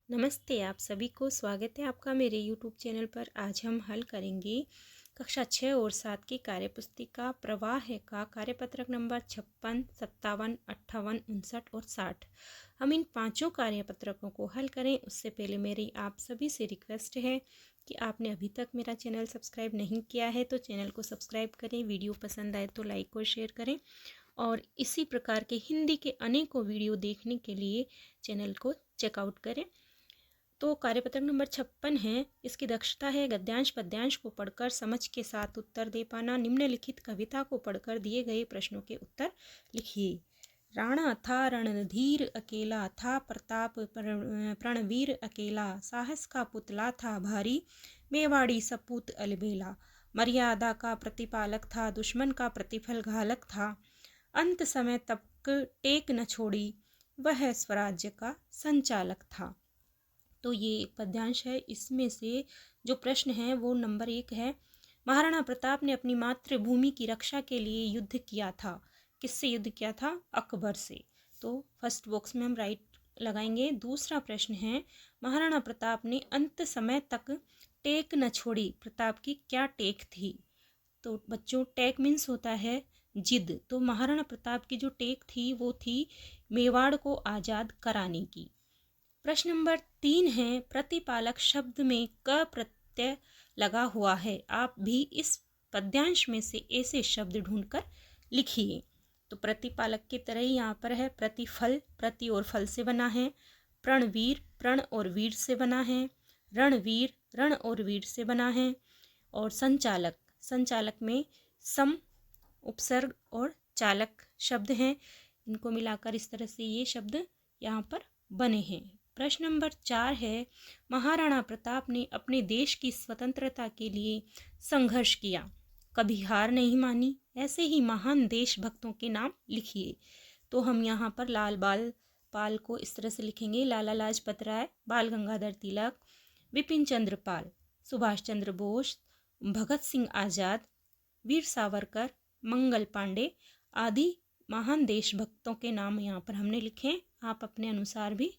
नमस्ते, आप सभी को स्वागत है आपका मेरे यूट्यूब चैनल पर। आज हम हल करेंगे कक्षा 6 और 7 की कार्यपुस्तिका प्रवाह है का कार्यपत्रक नंबर 56, 57, 58, 59 और 60। हम इन पांचों कार्यपत्रकों को हल करें उससे पहले मेरी आप सभी से रिक्वेस्ट है कि आपने अभी तक मेरा चैनल सब्सक्राइब नहीं किया है तो चैनल को सब्सक्राइब करें, वीडियो पसंद आए तो लाइक और शेयर करें और इसी प्रकार के हिंदी के अनेकों वीडियो देखने के लिए चैनल को चेकआउट करें। तो कार्यपत्रक नंबर 56 है। इसकी दक्षता है गद्यांश पद्यांश को पढ़कर समझ के साथ उत्तर दे पाना। निम्नलिखित कविता को पढ़कर दिए गए प्रश्नों के उत्तर लिखिए। राणा था रणधीर अकेला, था प्रताप प्रणवीर अकेला, साहस का पुतला था भारी, मेवाड़ी सपूत अलबेला, मर्यादा का प्रतिपालक था, दुश्मन का प्रतिफल घालक था, अंत समय तक टेक न छोड़ी, वह स्वराज्य का संचालक था। तो ये एक पद्यांश है। इसमें से जो प्रश्न है वो नंबर 1 है। महाराणा प्रताप ने अपनी मातृभूमि की रक्षा के लिए युद्ध किया था। किससे युद्ध किया था? अकबर से। तो फर्स्ट बॉक्स में हम राइट लगाएंगे। दूसरा प्रश्न है, महाराणा प्रताप ने अंत समय तक टेक न छोड़ी। प्रताप की क्या टेक थी? तो बच्चों, टेक मीन्स होता है जिद। तो महाराणा प्रताप की जो टेक थी वो थी मेवाड़ को आज़ाद कराने की। प्रश्न नंबर 3 है, प्रतिपालक शब्द में क प्रत्यय लगा हुआ है। आप भी इस पद्यांश में से ऐसे शब्द ढूंढकर लिखिए। तो प्रतिपालक की तरह ही यहाँ पर है प्रतिफल, प्रति और फल से बना है। प्रणवीर, प्रण और वीर से बना है। रणवीर, रण और वीर से बना है। और संचालक, संचालक में सम, उपसर्ग और चालक शब्द हैं। इनको मिलाकर इस तरह से ये शब्द यहाँ पर बने हैं। प्रश्न नंबर 4 है, महाराणा प्रताप ने अपने देश की स्वतंत्रता के लिए संघर्ष किया, कभी हार नहीं मानी। ऐसे ही महान देशभक्तों के नाम लिखिए। तो हम यहाँ पर लाल बाल पाल को इस तरह से लिखेंगे, लाला लाजपत राय, बाल गंगाधर तिलक, विपिन चंद्र पाल, सुभाष चंद्र बोस, भगत सिंह आज़ाद, वीर सावरकर, मंगल पांडे आदि महान देशभक्तों के नाम यहाँ पर हमने लिखे। आप अपने अनुसार भी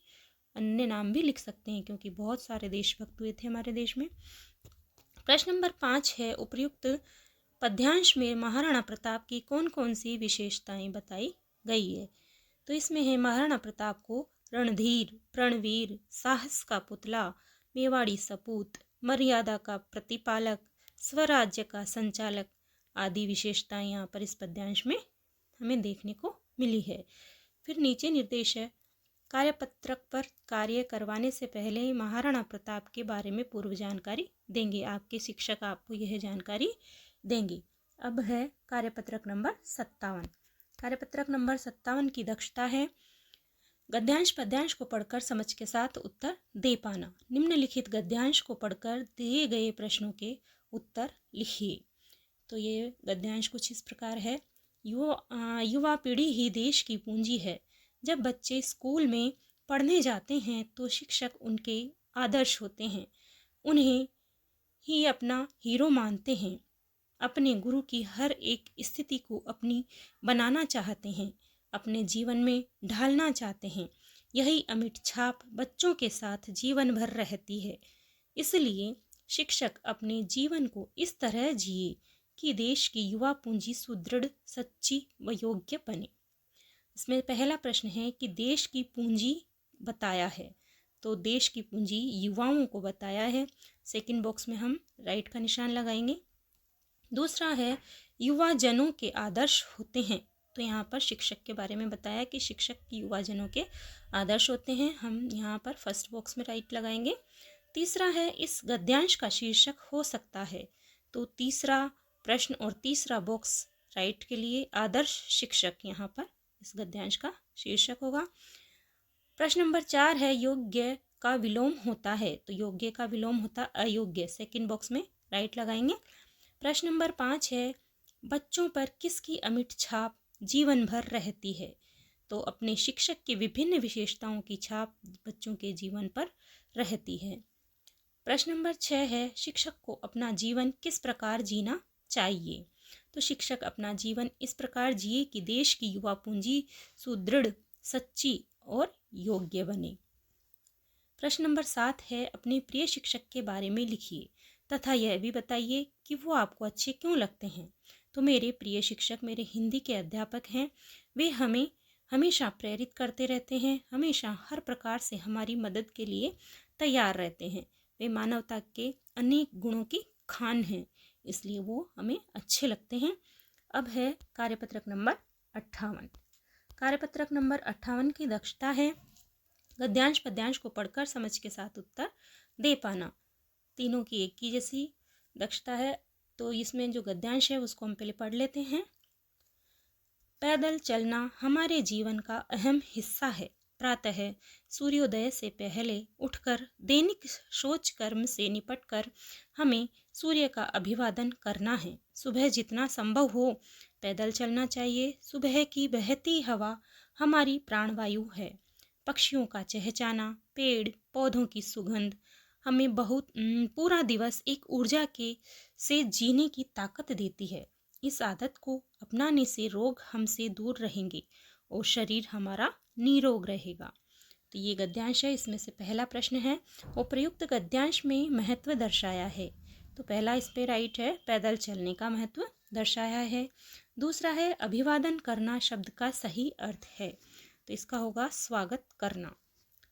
अन्य नाम भी लिख सकते हैं क्योंकि बहुत सारे देशभक्त हुए थे हमारे देश में। प्रश्न नंबर 5 है, उपर्युक्त पद्यांश में महाराणा प्रताप की कौन कौन सी विशेषताएं बताई गई है? तो इसमें है महाराणा प्रताप को रणधीर, प्रणवीर, साहस का पुतला, मेवाड़ी सपूत, मर्यादा का प्रतिपालक, स्वराज्य का संचालक आदि विशेषताएं यहाँ पर इस पद्यांश में हमें देखने को मिली है। फिर नीचे निर्देश है, कार्यपत्रक पर कार्य करवाने से पहले ही महाराणा प्रताप के बारे में पूर्व जानकारी देंगे। आपके शिक्षक आपको यह जानकारी देंगे। अब है कार्यपत्रक नंबर 57। कार्यपत्रक नंबर 57 की दक्षता है गद्यांश पद्यांश को पढ़कर समझ के साथ उत्तर दे पाना। निम्नलिखित गद्यांश को पढ़कर दिए गए प्रश्नों के उत्तर लिखिए। तो ये गद्यांश कुछ इस प्रकार है। युवा पीढ़ी ही देश की पूंजी है। जब बच्चे स्कूल में पढ़ने जाते हैं तो शिक्षक उनके आदर्श होते हैं, उन्हें ही अपना हीरो मानते हैं, अपने गुरु की हर एक स्थिति को अपनी बनाना चाहते हैं, अपने जीवन में ढालना चाहते हैं। यही अमिट छाप बच्चों के साथ जीवन भर रहती है। इसलिए शिक्षक अपने जीवन को इस तरह जिए कि देश की युवा पूंजी सुदृढ़, सच्ची व योग्य बने। इसमें पहला प्रश्न है कि देश की पूंजी बताया है, तो देश की पूंजी युवाओं को बताया है। सेकंड बॉक्स में हम राइट का निशान लगाएंगे। दूसरा है, युवा जनों के आदर्श होते हैं। तो यहाँ पर शिक्षक के बारे में बताया कि शिक्षक युवा जनों के आदर्श होते हैं। हम यहाँ पर फर्स्ट बॉक्स में राइट लगाएंगे। तीसरा है, इस गद्यांश का शीर्षक हो सकता है। तो तीसरा प्रश्न और तीसरा बॉक्स राइट के लिए आदर्श शिक्षक यहाँ पर इस गद्यांश का शीर्षक होगा। प्रश्न नंबर 4 है, योग्य का विलोम होता है। तो योग्य का विलोम होता अयोग्य। सेकंड बॉक्स में राइट लगाएंगे। प्रश्न नंबर 5 है, बच्चों पर किसकी अमिट छाप जीवन भर रहती है? तो अपने शिक्षक की विभिन्न विशेषताओं की छाप बच्चों के जीवन पर रहती है। प्रश्न नंबर 6 है, शिक्षक को अपना जीवन किस प्रकार जीना चाहिए? तो शिक्षक अपना जीवन इस प्रकार जिए कि देश की युवा पूंजी सुदृढ़, सच्ची और योग्य बने। प्रश्न नंबर 7 है, अपने प्रिय शिक्षक के बारे में लिखिए तथा यह भी बताइए कि वो आपको अच्छे क्यों लगते हैं। तो मेरे प्रिय शिक्षक मेरे हिंदी के अध्यापक हैं। वे हमें हमेशा प्रेरित करते रहते हैं, हमेशा हर प्रकार से हमारी मदद के लिए तैयार रहते हैं। वे मानवता के अनेक गुणों की खान हैं, इसलिए वो हमें अच्छे लगते हैं। अब है कार्यपत्रक नंबर 58। कार्यपत्रक नंबर 58 की दक्षता है गद्यांश पद्यांश को पढ़कर समझ के साथ उत्तर दे पाना। तीनों की एक की जैसी दक्षता है, तो इसमें जो गद्यांश है उसको हम पहले पढ़ लेते हैं। पैदल चलना हमारे जीवन का अहम हिस्सा है। प्रातः सूर्योदय से पहले उठकर दैनिक शौच कर्म से निपटकर हमें सूर्य का अभिवादन करना है। सुबह जितना संभव हो पैदल चलना चाहिए। सुबह की बहती हवा हमारी प्राणवायु है। पक्षियों का चहचहाना, पेड़ पौधों की सुगंध हमें बहुत पूरा दिवस एक ऊर्जा के से जीने की ताकत देती है। इस आदत को अपनाने से रोग हमसे दूर रहेंगे और शरीर हमारा निरोग रहेगा। तो ये गद्यांश है, इसमें से पहला प्रश्न है, उपयुक्त गद्यांश में महत्व दर्शाया है। तो पहला इस पे राइट है, पैदल चलने का महत्व दर्शाया है। दूसरा है, अभिवादन करना शब्द का सही अर्थ है, तो इसका होगा स्वागत करना।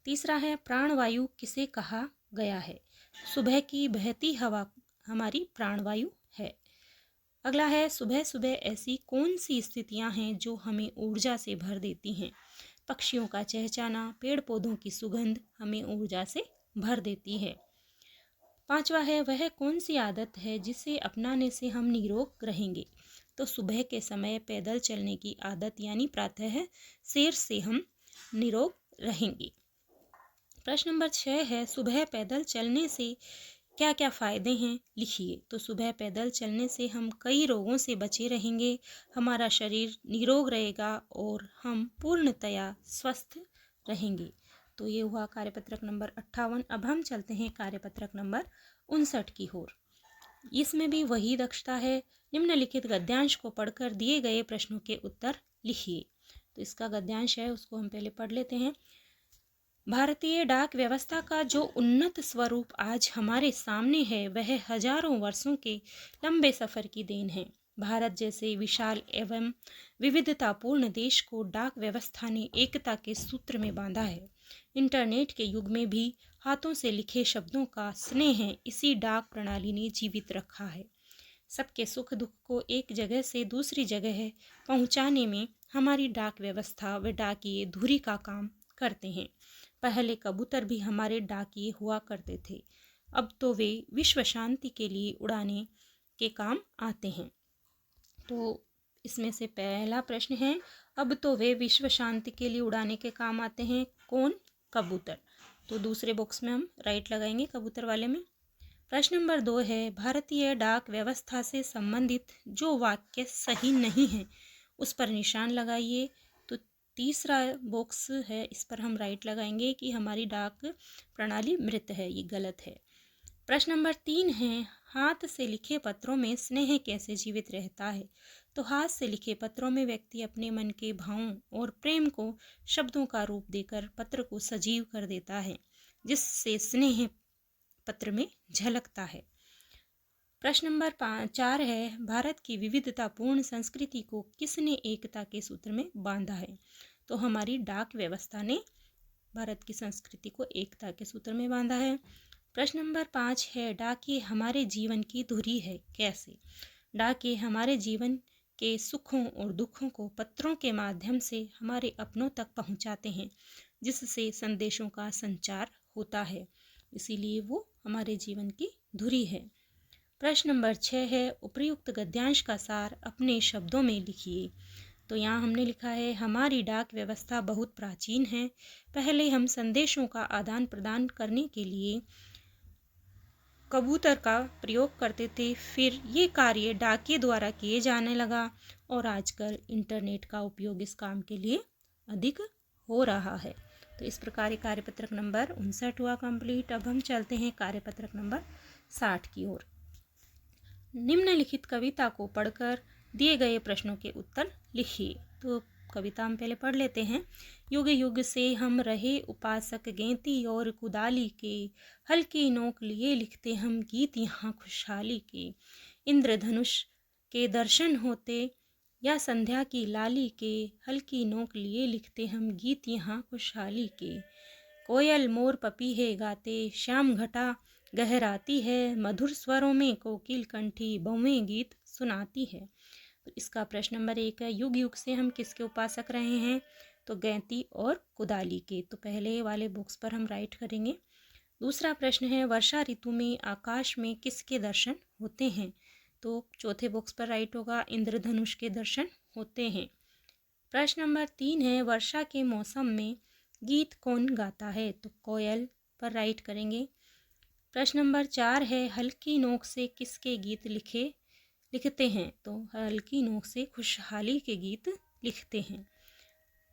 तीसरा है, प्राणवायु किसे कहा गया है। सुबह की बहती हवा हमारी प्राणवायु है। अगला है, सुबह सुबह ऐसी कौन सी स्थितियां हैं जो हमें ऊर्जा से भर देती हैं। पक्षियों का चहचहाना, पेड़ पौधों की सुगंध हमें ऊर्जा से भर देती है। पांचवा है, वह कौन सी आदत है जिसे अपनाने से हम निरोग रहेंगे। तो सुबह के समय पैदल चलने की आदत यानी प्रातः सैर से हम निरोग रहेंगे। प्रश्न नंबर 6 है, सुबह पैदल चलने से क्या क्या फ़ायदे हैं, लिखिए। तो सुबह पैदल चलने से हम कई रोगों से बचे रहेंगे, हमारा शरीर निरोग रहेगा और हम पूर्णतया स्वस्थ रहेंगे। तो ये हुआ कार्यपत्रक नंबर 58। अब हम चलते हैं कार्यपत्रक नंबर 59 की ओर। इसमें भी वही दक्षता है। निम्नलिखित गद्यांश को पढ़कर दिए गए प्रश्नों के उत्तर लिखिए। तो इसका गद्यांश है उसको हम पहले पढ़ लेते हैं। भारतीय डाक व्यवस्था का जो उन्नत स्वरूप आज हमारे सामने है वह हजारों वर्षों के लंबे सफर की देन है। भारत जैसे विशाल एवं विविधतापूर्ण देश को डाक व्यवस्था ने एकता के सूत्र में बांधा है। इंटरनेट के युग में भी हाथों से लिखे शब्दों का स्नेह इसी डाक प्रणाली ने जीवित रखा है। सबके सुख दुख को एक जगह से दूसरी जगह पहुंचाने में हमारी डाक व्यवस्था व डाकिये धुरी का काम करते हैं। पहले कबूतर भी हमारे डाकिये हुआ करते थे, अब तो वे विश्व शांति के लिए उड़ाने के काम आते हैं। तो इसमें से पहला प्रश्न है, अब तो वे विश्व शांति के लिए उड़ाने के काम आते हैं। कौन? कबूतर। तो दूसरे बॉक्स में हम राइट लगाएंगे कबूतर वाले में। प्रश्न नंबर 2 है, भारतीय डाक व्यवस्था से संबंधित जो वाक्य सही नहीं है उस पर निशान लगाइए। तो तीसरा बॉक्स है, इस पर हम राइट लगाएंगे कि हमारी डाक प्रणाली मृत है, ये गलत है। प्रश्न नंबर 3 है, हाथ से लिखे पत्रों में स्नेह कैसे जीवित रहता है। तो हाथ से लिखे पत्रों में व्यक्ति अपने मन के भावों और प्रेम को शब्दों का रूप देकर पत्र को सजीव कर देता है, जिससे स्नेह पत्र में झलकता है। प्रश्न नंबर 4 है, भारत की विविधतापूर्ण संस्कृति को किसने एकता के सूत्र में बांधा है। तो हमारी डाक व्यवस्था ने भारत की संस्कृति को एकता के सूत्र में बांधा है। प्रश्न नंबर 5 है, डाकिये हमारे जीवन की धुरी है, कैसे। डाकिये हमारे जीवन के सुखों और दुखों को पत्रों के माध्यम से हमारे अपनों तक पहुंचाते हैं, जिससे संदेशों का संचार होता है, इसीलिए वो हमारे जीवन की धुरी है। प्रश्न नंबर 6 है, उपर्युक्त गद्यांश का सार अपने शब्दों में लिखिए। तो यहाँ हमने लिखा है, हमारी डाक व्यवस्था बहुत प्राचीन है। पहले हम संदेशों का आदान प्रदान करने के लिए कबूतर का प्रयोग करते थे, फिर ये कार्य डाकिये द्वारा किए जाने लगा और आजकल इंटरनेट का उपयोग इस काम के लिए अधिक हो रहा है। तो इस प्रकार कार्यपत्रक नंबर 59 हुआ कंप्लीट। अब हम चलते हैं कार्यपत्रक नंबर 60 की ओर। निम्नलिखित कविता को पढ़कर दिए गए प्रश्नों के उत्तर लिखिए। तो कविता हम पहले पढ़ लेते हैं। युग युग से हम रहे उपासक गेंती और कुदाली के, हल्की नोक लिए लिखते हम गीत यहाँ खुशहाली के। इंद्रधनुष के दर्शन होते या संध्या की लाली के, हल्की नोक लिए लिखते हम गीत यहाँ खुशहाली के। कोयल मोर पपीहे गाते, श्याम घटा गहराती है, मधुर स्वरों में कोकिल कंठी बहुएं गीत सुनाती है। तो इसका प्रश्न नंबर 1 है, युग युग से हम किसके उपासक रहे हैं? तो गैंती और कुदाली के। तो पहले वाले बॉक्स पर हम राइट करेंगे। दूसरा प्रश्न है, वर्षा ऋतु में आकाश में किसके दर्शन होते हैं? तो चौथे बॉक्स पर राइट होगा, इंद्रधनुष के दर्शन होते हैं। प्रश्न नंबर 3 है, वर्षा के मौसम में गीत कौन गाता है? तो कोयल पर राइट करेंगे। प्रश्न नंबर 4 है, हल्की नोक से किसके गीत लिखते हैं? तो हल्की नोक से खुशहाली के गीत लिखते हैं।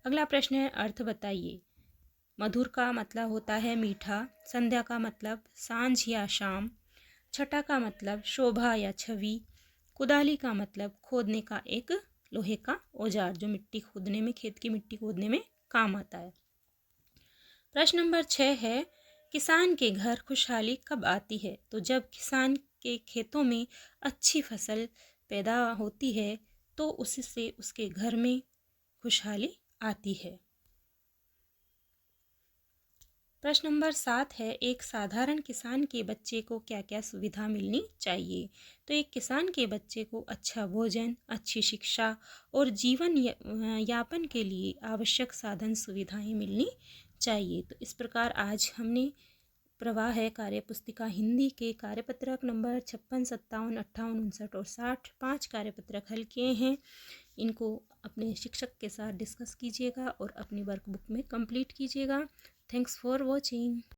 अगला प्रश्न है, अर्थ बताइए। मधुर का मतलब होता है मीठा, संध्या का मतलब सांझ या शाम, छटा का मतलब शोभा या छवि, कुदाली का मतलब खोदने का एक लोहे का औजार जो मिट्टी खोदने में, खेत की मिट्टी खोदने में काम आता है। प्रश्न नंबर 6 है, किसान के घर खुशहाली कब आती है? तो जब किसान के खेतों में अच्छी फसल पैदा होती है तो उससे उसके घर में खुशहाली आती है। प्रश्न नंबर 7 है, एक साधारण किसान के बच्चे को क्या क्या सुविधा मिलनी चाहिए? तो एक किसान के बच्चे को अच्छा भोजन, अच्छी शिक्षा और जीवन यापन के लिए आवश्यक साधन सुविधाएं मिलनी चाहिए। तो इस प्रकार आज हमने प्रवाह है कार्यपुस्तिका हिंदी के कार्यपत्रक नंबर 56, 57, 58, 59 और 60 5 कार्यपत्रक हल किए हैं। इनको अपने शिक्षक के साथ डिस्कस कीजिएगा और अपनी वर्कबुक में कंप्लीट कीजिएगा। Thanks for watching.